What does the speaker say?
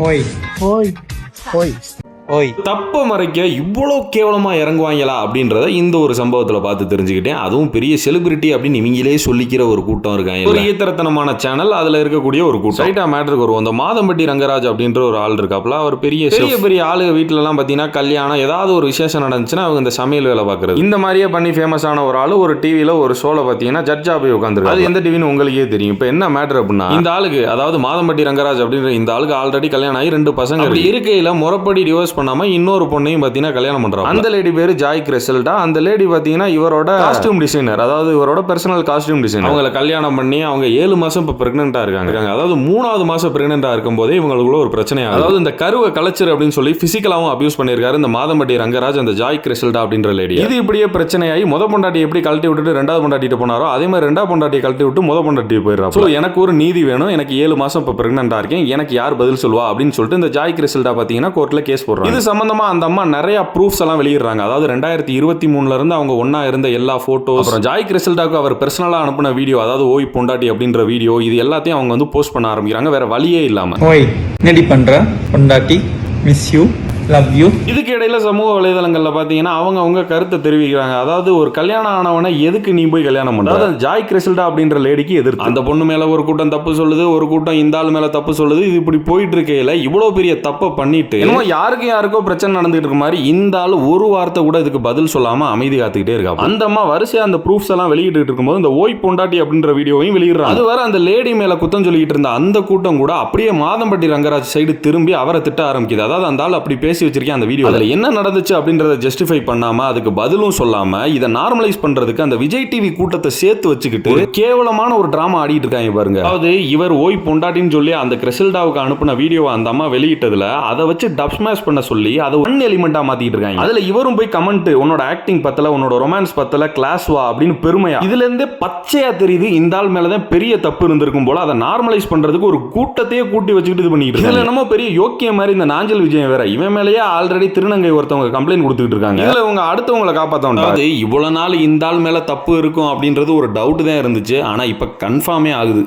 ஓய் ஓய் ஓய் ஓய். தப்ப மறைக்க இவ்வளோ கேவலமா இறங்குவாங்களா அப்படின்றத இந்த ஒரு சம்பவத்தில் பார்த்து தெரிஞ்சுக்கிட்டேன். அதுவும் பெரிய செலிபிரிட்டி அப்படின்னு இவங்களே சொல்லிக்கிற ஒரு கூட்டம் இருக்காங்க. ஒரு ஈத்தரத்தனமான சேனல், அதுல இருக்கக்கூடிய ஒரு கூட்டம். ரைட்டா மேட்டருக்கு வருவோம். அந்த மாதம்பட்டி ரங்கராஜ் அப்படின்ற ஒரு ஆள் இருக்காப்ல. அவர் பெரிய பெரிய ஆளு வீட்டுல எல்லாம் பாத்தீங்கன்னா கல்யாணம் ஏதாவது ஒரு விசேஷம் நடந்துச்சுன்னா அவங்க இந்த சமையல் வேலை பார்க்கறது இந்த மாதிரியே பண்ணி ஃபேமஸ் ஆன ஒரு ஆளு ஒரு டிவியில ஒரு ஷோல பாத்தீங்கன்னா ஜட்ஜா போய் உட்காந்துருக்கு. அது எந்த டிவின்னு உங்களுக்கே தெரியும். இப்போ என்ன மேட்டர் அப்படின்னா, இந்த ஆளுக்கு அதாவது மாதம்பட்டி ரங்கராஜ் அப்படின்ற இந்த ஆளுக்கு ஆல்ரெடி கல்யாணம் ஆகி 2 பசங்க இருக்கையில முறைப்படி டிவோர்ஸ் பண்ணாம இன்னொரு பொண்ணையும் பாத்தீங்கன்னா கல்யாணம் பண்றாங்க. அந்த லேடி பேரு ஜாய் கிரெசல்டா. அந்த லேடி பாத்தீங்கன்னா இவரோட காஸ்டியூம் டிசைனர், அதாவது இவரோட பர்சனல் காஸ்டியூம் டிசைனர். அவங்கள கல்யாணம் பண்ணி அவங்க 7 மாசம் இப்ப பிரெக்னெண்டா இருக்காங்க. அதாவது 3வது மாசம் பிரெக்னெண்டா இருக்கும் போதே இவங்களுக்குள்ள ஒரு பிரச்சனை. அதாவது இந்த கருவை கலைச்சர் அப்படின்னு சொல்லி பிசிக்கலாவும் அபியூஸ் பண்ணிருக்காரு இந்த மாதம்பட்டி ரங்கராஜ் அந்த ஜாய் கிரெசல்டா அப்படின்ற லேடி. இது இப்படியே பிரச்சனையாகி முத பொண்டாட்டி எப்படி கழட்டி விட்டுட்டு 2வது பொண்டாட்டிட்டு போனாரோ அதே மாதிரி 2வது பொண்டாட்டியை கழட்டி விட்டு முத பொண்டாட்டி போயிடுறாரு. எனக்கு ஒரு நீதி வேணும், எனக்கு 7 மாசம் இப்ப பிரெக்னெண்டா இருக்கேன், எனக்கு யார் பதில் சொல்லுவா அப்படின்னு சொல்லிட்டு இந்த ஜாய் கிரெசல்டா பாத்தீங்கன்னா கோர்ட்ல கேஸ் போடுறாங்க. இது சம்பந்தமா அந்த அம்மா நிறைய ப்ரூஃப்ஸ் எல்லாம் வெளியிடுறாங்க. அதாவது 2023 இருந்து அவங்க ஒன்னா இருந்த எல்லா போட்டோஸ், அப்புறம் ஜாய் கிரெசல்டாக்கு அவர் பர்சனலா அனுப்பின வீடியோ, அதாவது ஓய் பொண்டாட்டி அப்படின்ற வீடியோ, இது எல்லாத்தையும் அவங்க வந்து போஸ்ட் பண்ண ஆரம்பிக்கிறாங்க வேற வழியே இல்லாம. ஓய் என்னடி பண்ற பொண்டாட்டி, மிஸ் யூ, லவ் யூ. இதுக்கு இடையில சமூக வலைதளங்கள்ல பாத்தீங்கன்னா அவங்க கருத்தை தெரிவிக்கிறாங்க. அதாவது ஒரு கல்யாணம் ஆனவனை எதுக்கு நீ போய் கல்யாணம் பண்ற, அதாவது ஜாய் கிரெசல்டா அப்படின்ற லேடிக்கு எதிர்த்து அந்த பொண்ணு மேல ஒரு கூட்டம் தப்பு சொல்லுது, ஒரு கூட்டம் இந்த ஆள் மேல தப்பு சொல்லுது. இது இப்படி போயிட்டு இருக்கையில இவ்வளவு பெரிய தப்பை பண்ணிட்டு என்னமோ யாருக்கோ பிரச்சனை நடந்துட்டு இருக்க மாதிரி இந்த ஆள் ஒரு வார்த்தை கூட இதுக்கு பதில் சொல்லாம அமைதி காத்துக்கிட்டே இருக்கா. அந்த அம்மா வரிசையா அந்த ப்ரூஃப்ஸ் எல்லாம் வெளியிட்டு இருக்கும்போது இந்த ஓய் பொண்டாட்டி அப்படின்ற வீடியோவையும் வெளியிடுறாங்க. அது வர அந்த லேடி மேல குத்தம் சொல்லிட்டு இருந்த அந்த கூட்டம் கூட அப்படியே மாதம்பட்டி ரங்கராஜ் சைடு திரும்பி அவரை திட்ட ஆரம்பிக்குது. அதாவது அந்த ஆள் அப்படி பேசி வச்சிருக்கேன் அந்த வீடியோ, அதுல என்ன நடந்துச்சு அப்படின்றத ஜஸ்டிஃபை பண்ணாம அதுக்கு பதிலும் சொல்லாம இதை நார்மலைஸ் பண்றதுக்கு அந்த விஜய் டிவி கூட்டத்தை சேர்த்து வச்சுக்கிட்டு ஒரு கேவலமான ஒரு டிராமா ஆடிட்டு இருக்காங்க பாருங்க. அதாவது இவர் ஓய் பொண்டாட்டின்னு சொல்லி அந்த கிரெசல்டாவுக்கு அனுப்பின வீடியோவை அந்த அம்மா வெளியிட்டதுல அதை வச்சு டப் ஸ்மாஷ் பண்ண சொல்லி அதை ஒன் எலிமெண்டா மாத்திட்டு இருக்காங்க. அதுல இவரும் போய் கமெண்ட், உன்னோட ஆக்டிங் பத்தல, உன்னோட ரொமான்ஸ் பத்தல, கிளாஸ் வா அப்படின்னு பெருமையா. இதுல இருந்தே பச்சையா தெரியுது இந்த ஆள் மேலதான் பெரிய தப்பு இருந்திருக்கும் போல. அதை நார்மலைஸ் பண்றதுக்கு ஒரு கூட்டத்தையே கூட்டி வச்சுக்கிட்டு இது பண்ணிட்டு இருக்காங்க. இதுல என்னமோ பெரிய யோக்கிய மாதிரி இந்த நாஞ்சல் விஜயம் வேற, இவன் மேலேயே ஆல்ரெடி திருநங்கை ஒருத்தவங்க கம்ப்ளைண்ட் கொடுத்துட்டு இருக்காங்க. இதுல இவங்க அடுத்தவங்களை காப்பாத்தணும். இவ்வளவு நாள் இந்த ஆள் மேல தப்பு இருக்கும் அப்படின்றது ஒரு டவுட் தான் இருந்துச்சு. ஆனா இப்ப கன்ஃபார்மே ஆகுது.